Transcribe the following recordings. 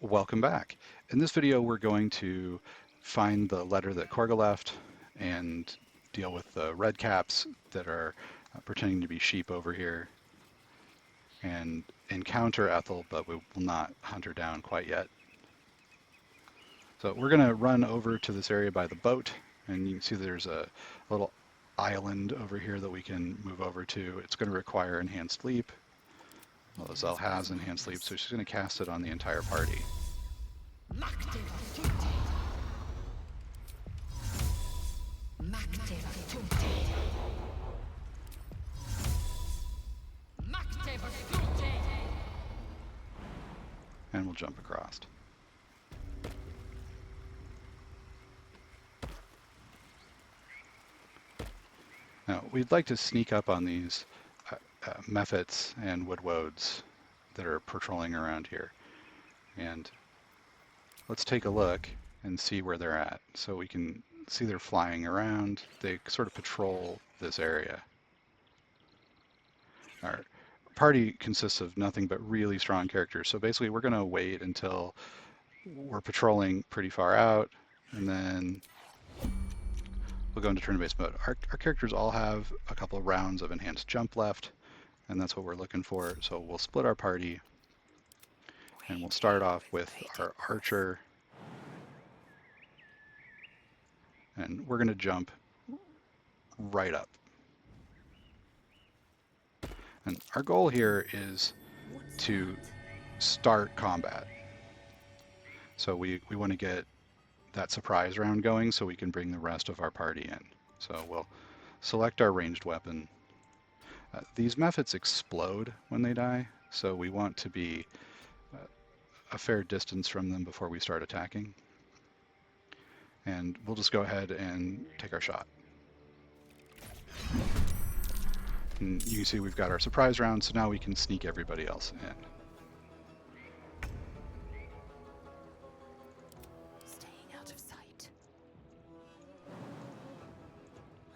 Welcome back. In this video, we're going to find the letter that Korga left and deal with the redcaps that are pretending to be sheep over here and encounter Ethel, but we will not hunt her down quite yet. So we're going to run over to this area by the boat, and you can see there's a little island over here that we can move over to. It's going to require enhanced leap. Well, Zell has enhanced leap, so she's going to cast it on the entire party. And we'll jump across. Now, we'd like to sneak up on these Mephits and Woads that are patrolling around here. And let's take a look and see where they're at. So we can see they're flying around. They sort of patrol this area. Our party consists of nothing but really strong characters. So basically we're going to wait until we're patrolling pretty far out, and then we'll go into turn-based mode. Our characters all have a couple of rounds of enhanced jump left, and that's what we're looking for. So we'll split our party, and we'll start off with our archer, and we're going to jump right up. And our goal here is to start combat. So we want to get that surprise round going so we can bring the rest of our party in. So we'll select our ranged weapon. These Mephits explode when they die, so we want to be a fair distance from them before we start attacking. And we'll just go ahead and take our shot. And you can see we've got our surprise round, so now we can sneak everybody else in. Staying out of sight.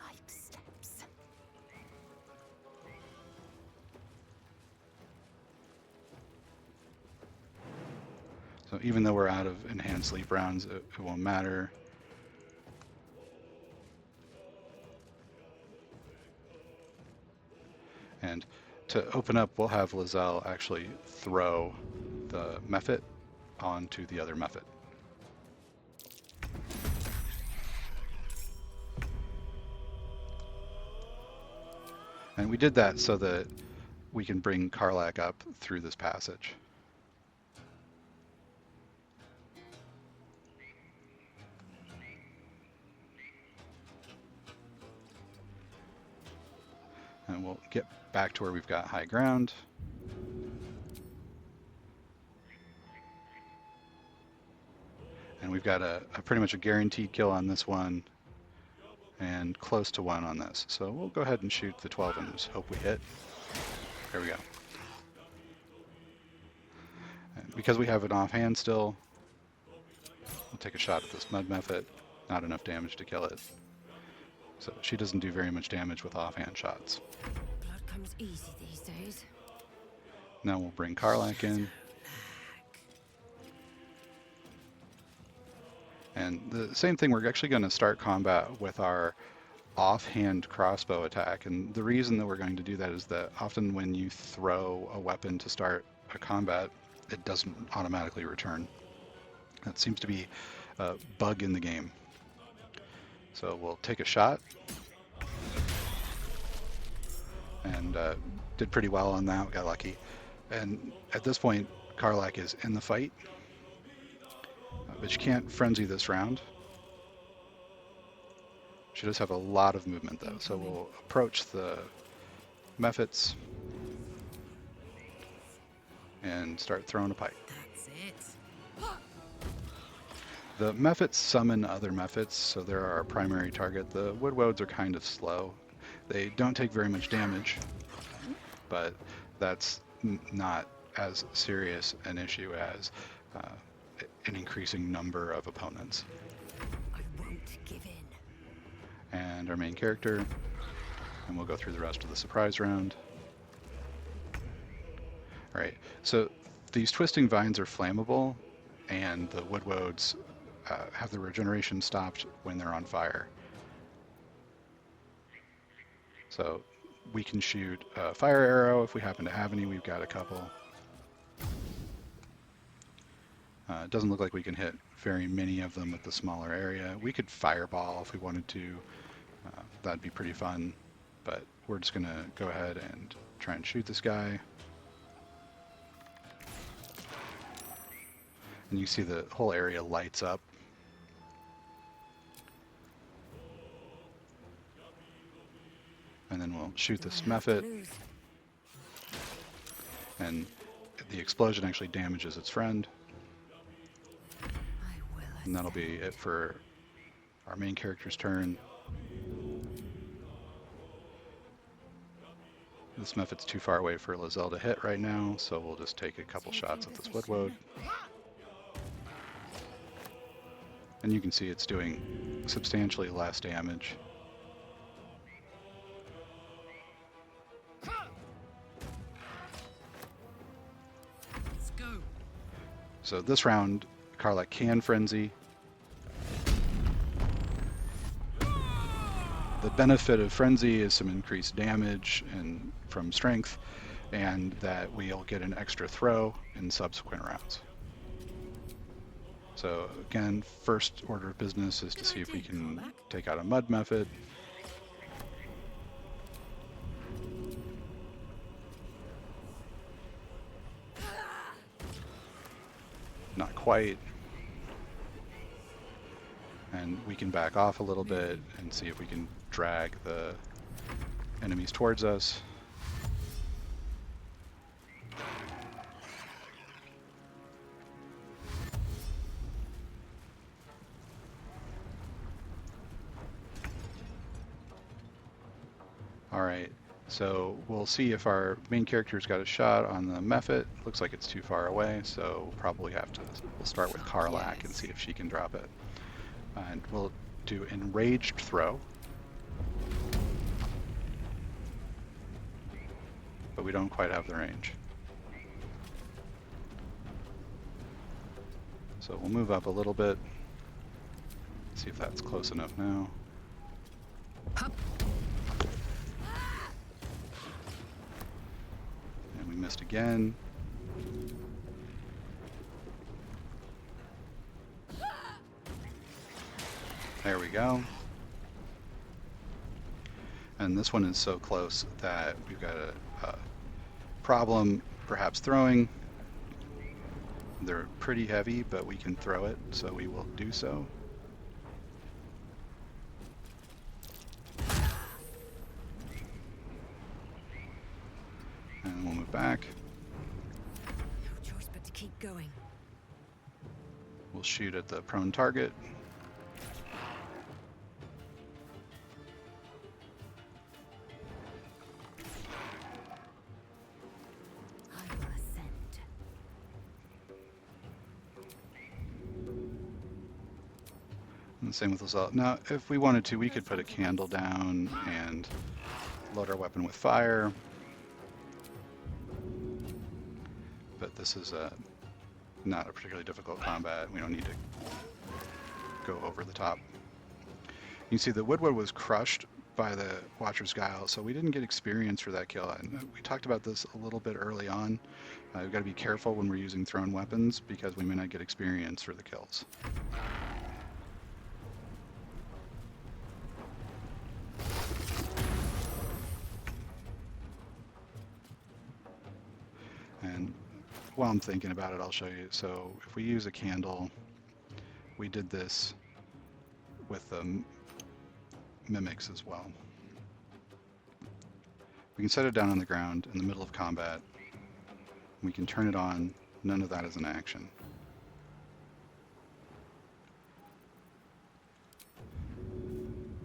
Light steps. So even though we're out of enhanced leap rounds, it won't matter. And to open up, we'll have Lizelle actually throw the Mephit onto the other Mephit. And we did that so that we can bring Karlach up through this passage. And we'll get back to where we've got high ground. And we've got a pretty much a guaranteed kill on this one and close to one on this. So we'll go ahead and shoot the 12 and just hope we hit. There we go. And because we have an offhand still, we'll take a shot at this mud Mephit. Not enough damage to kill it. So she doesn't do very much damage with offhand shots. Blood comes easy these days. Now we'll bring Karlach in. And the same thing, we're actually going to start combat with our offhand crossbow attack. And the reason that we're going to do that is that often when you throw a weapon to start a combat, it doesn't automatically return. That seems to be a bug in the game. So we'll take a shot. And did pretty well on that, got lucky. And at this point, Karlach is in the fight. But she can't frenzy this round. She does have a lot of movement though, so we'll approach the Mephits and start throwing a pike. That's it. The Mephits summon other Mephits, so they're our primary target. The Woads are kind of slow. They don't take very much damage, but that's not as serious an issue as an increasing number of opponents. I won't give in. And our main character, and we'll go through the rest of the surprise round. All right, so these twisting vines are flammable, and the Woads have the regeneration stopped when they're on fire. So we can shoot a fire arrow if we happen to have any. We've got a couple. It doesn't look like we can hit very many of them with the smaller area. We could fireball if we wanted to. That'd be pretty fun. But we're just going to go ahead and try and shoot this guy. And you see the whole area lights up. And then we'll shoot this Mephit. And the explosion actually damages its friend. And that'll be it for our main character's turn. This Mephit's too far away for Lizelle to hit right now, so we'll just take a couple shots at this Wood. And you can see it's doing substantially less damage. Let's go. So this round, Karlach can frenzy. The benefit of frenzy is some increased damage and from strength, and that we'll get an extra throw in subsequent rounds. So again, first order of business is to see if we can take out a mud Mephit. Not quite. And we can back off a little bit and see if we can drag the enemies towards us. Alright, so we'll see if our main character's got a shot on the Mephit. Looks like it's too far away, so we'll probably have to, we'll start with Karlach and see if she can drop it. And we'll do Enraged Throw. But we don't quite have the range. So we'll move up a little bit. See if that's close enough now. And we missed again. There we go. And this one is so close that we've got a problem perhaps throwing. They're pretty heavy, but we can throw it, so we will do so. And we'll move back. No choice but to keep going. We'll shoot at the prone target. And same with Lizelle. Now, if we wanted to, we could put a candle down and load our weapon with fire. But this is not a particularly difficult combat. We don't need to go over the top. You can see the Wood was crushed by the Watcher's Guile, so we didn't get experience for that kill. And we talked about this a little bit early on. We've got to be careful when we're using thrown weapons because we may not get experience for the kills. And while I'm thinking about it, I'll show you. So if we use a candle, we did this with the mimics as well. We can set it down on the ground in the middle of combat. We can turn it on. None of that is an action.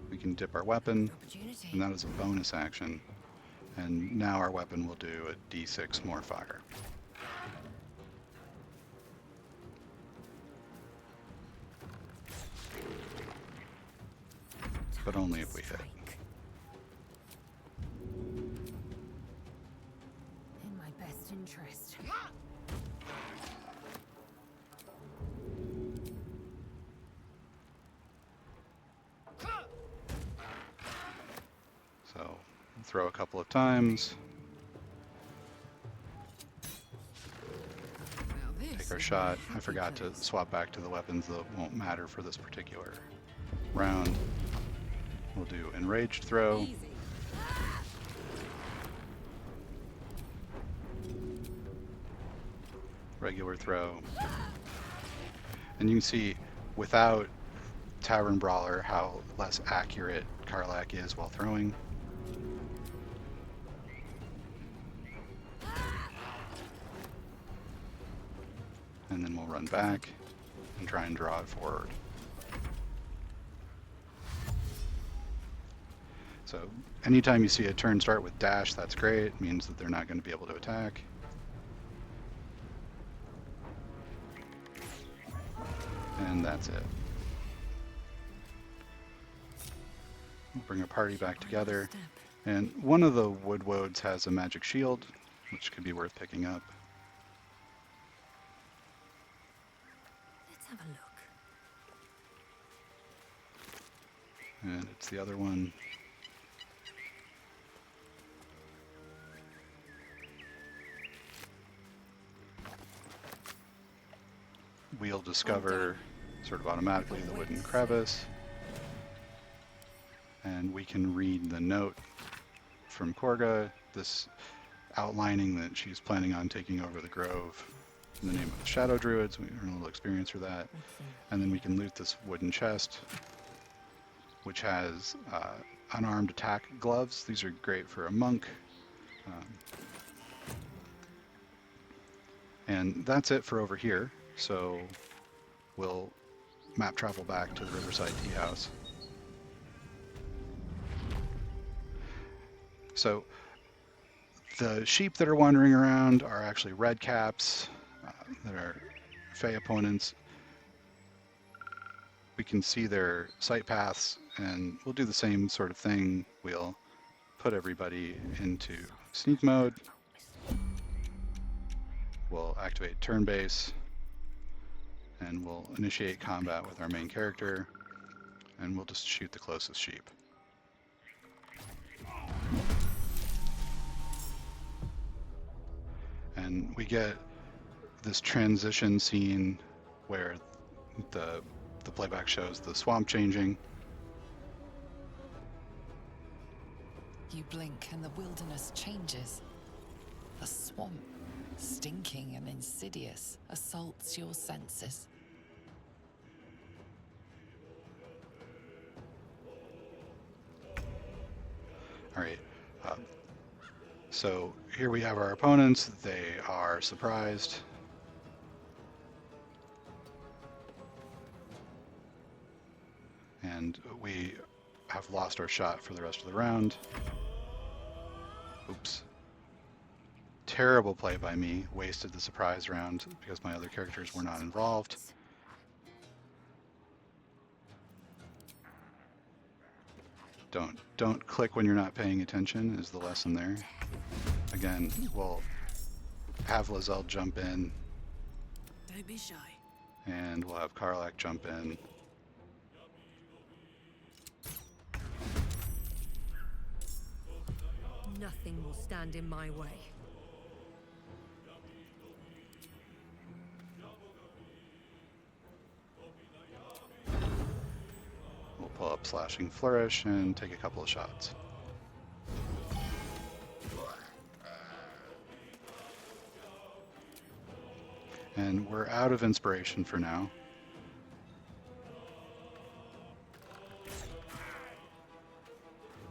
We can dip our weapon, and that is a bonus action. And now our weapon will do a d6 more fire. But only if we hit. In my best interest. throw a couple of times, Well, this take our is my shot. I happy forgot to place. swap back to the weapons that won't matter for this particular round. We'll do enraged throw. Easy. Regular throw. And you can see without Tavern Brawler how less accurate Karlach is while throwing. And then we'll run back and try and draw it forward. So anytime you see a turn start with dash, that's great. It means that they're not going to be able to attack. And that's it. We'll bring a party back together. Step. And one of the Woads has a magic shield, which could be worth picking up. Let's have a look. And it's the other one. We'll discover sort of automatically the wooden crevice. And we can read the note from Korga, this outlining that she's planning on taking over the grove in the name of the Shadow Druids. We earn a little experience for that. And then we can loot this wooden chest, which has unarmed attack gloves. These are great for a monk. And that's it for over here. So we'll map travel back to the Riverside Tea House. So the sheep that are wandering around are actually Redcaps that are Fey opponents. We can see their sight paths, and we'll do the same sort of thing. We'll put everybody into sneak mode. We'll activate turn base, and we'll initiate combat with our main character, and we'll just shoot the closest sheep. And we get this transition scene where the playback shows the swamp changing. You blink and the wilderness changes. A swamp, stinking and insidious, assaults your senses. All right. So here we have our opponents. They are surprised. And we have lost our shot for the rest of the round. Oops. Terrible play by me. Wasted the surprise round because my other characters were not involved. Don't click when you're not paying attention is the lesson there. Again, we'll have Lizelle jump in, Don't be shy. and we'll have Karlach jump in. Nothing will stand in my way. We'll pull up Slashing Flourish and take a couple of shots. And we're out of inspiration for now.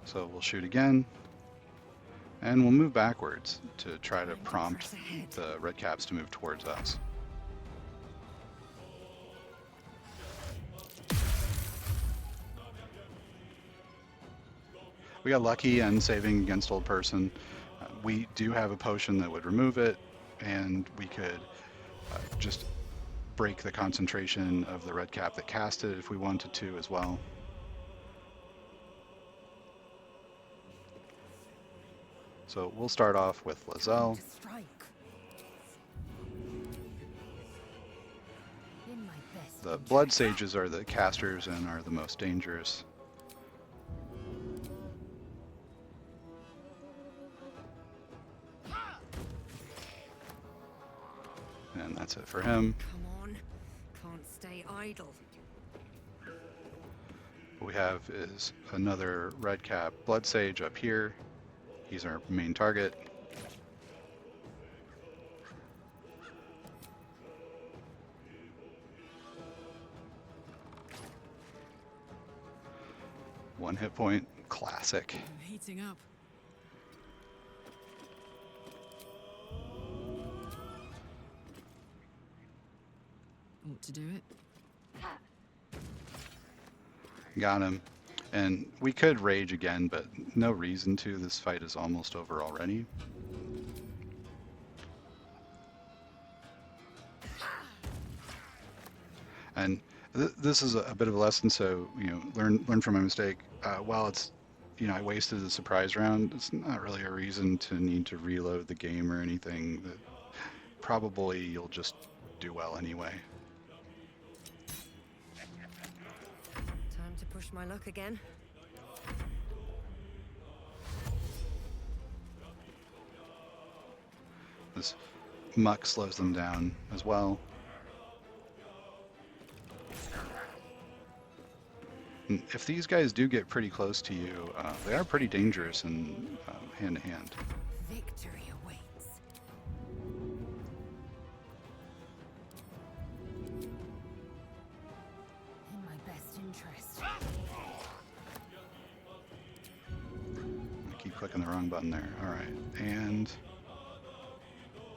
So we'll shoot again. And we'll move backwards to try to prompt the Redcaps to move towards us. We got lucky and saving against Old Person. We do have a potion that would remove it, and we could just break the concentration of the Redcap that cast it if we wanted to as well. So we'll start off with Lizelle. To strike. In my best The interest. Blood Sages are the casters and are the most dangerous. for him. Come on. Can't stay idle. What we have is another Redcap Blood Sage up here. He's our main target. One hit point, classic. I'm heating up. Ought to do it. Got him. And we could rage again, but no reason to. This fight is almost over already. And this is a bit of a lesson, so learn from my mistake. While it's I wasted the surprise round, it's not really a reason to need to reload the game or anything. That probably you'll just do well anyway. Time to push my luck again. This muck slows them down as well. And if these guys do get pretty close to you, they are pretty dangerous in hand-to-hand. Victory awaits. In my best interest. I keep clicking the wrong button there. All right, and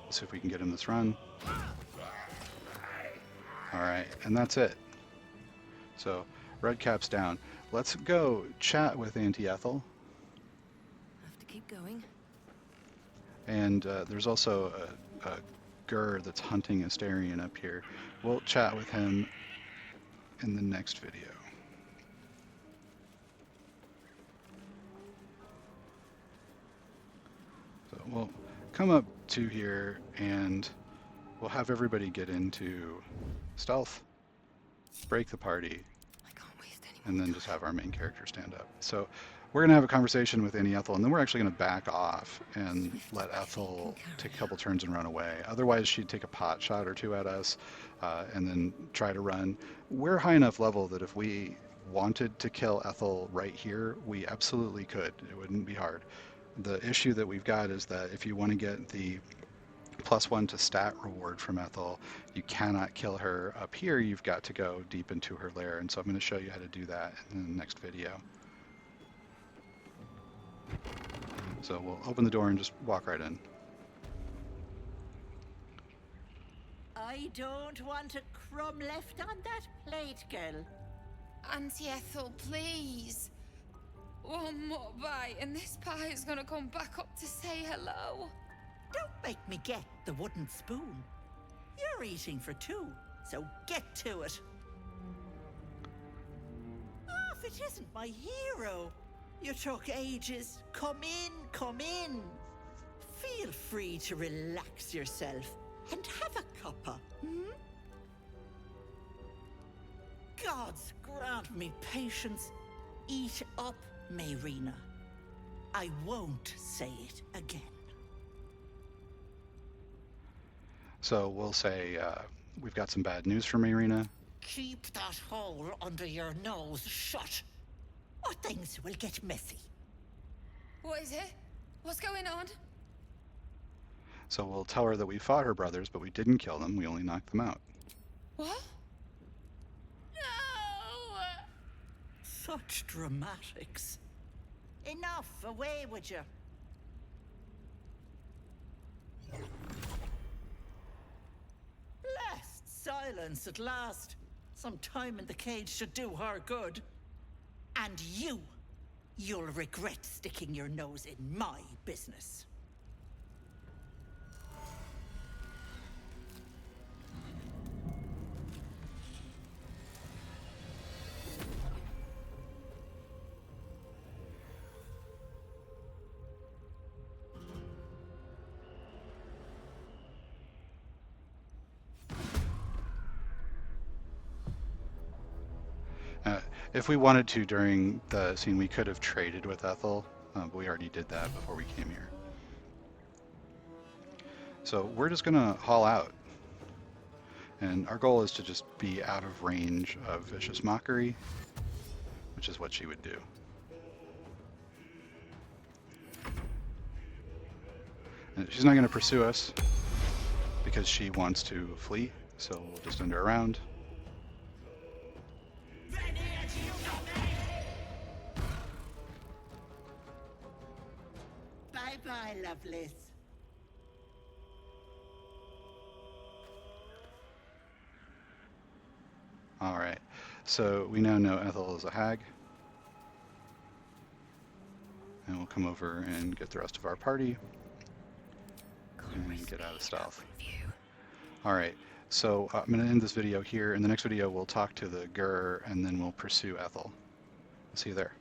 let's see if we can get him this run. All right, and that's it. So Redcap's down. Let's go chat with Auntie Ethel. Have to keep going. And there's also a Gur that's hunting Astarion up here. We'll chat with him in the next video. So we'll come up to here and we'll have everybody get into stealth, break the party, and then just have our main character stand up. So we're going to have a conversation with Auntie Ethel, and then we're actually going to back off and let Ethel take a couple turns and run away. Otherwise, she'd take a pot shot or two at us and then try to run. We're high enough level that if we wanted to kill Ethel right here, we absolutely could. It wouldn't be hard. The issue that we've got is that if you want to get the +1 to stat reward from Ethel, you cannot kill her up here. You've got to go deep into her lair, and so I'm going to show you how to do that in the next video. So we'll open the door and just walk right in. I don't want a crumb left on that plate, girl. Auntie Ethel, please. One more bite and this pie is gonna come back up to say hello. Don't make me get the wooden spoon. You're eating for two, so get to it. Oh, if it isn't my hero. You took ages. Come in, come in. Feel free to relax yourself and have a cuppa, Gods grant me patience. Eat up, Mayrina. I won't say it again. So we'll say we've got some bad news for Mayrina. Keep that hole under your nose shut, or things will get messy. What is it? What's going on? So we'll tell her that we fought her brothers, but we didn't kill them. We only knocked them out. What? No! Such dramatics. Enough, away with you. Blessed silence at last. Some time in the cage should do her good. And you'll regret sticking your nose in my business. If we wanted to during the scene, we could have traded with Ethel, but we already did that before we came here. So we're just gonna haul out. And our goal is to just be out of range of Vicious Mockery, which is what she would do. And she's not going to pursue us because she wants to flee, so we'll just end her around. Bye-bye, Lovelace. Alright, so we now know Ethel is a hag. And we'll come over and get the rest of our party and get out of stealth. Alright, so I'm going to end this video here. In the next video, we'll talk to the Gur, and then we'll pursue Ethel. See you there.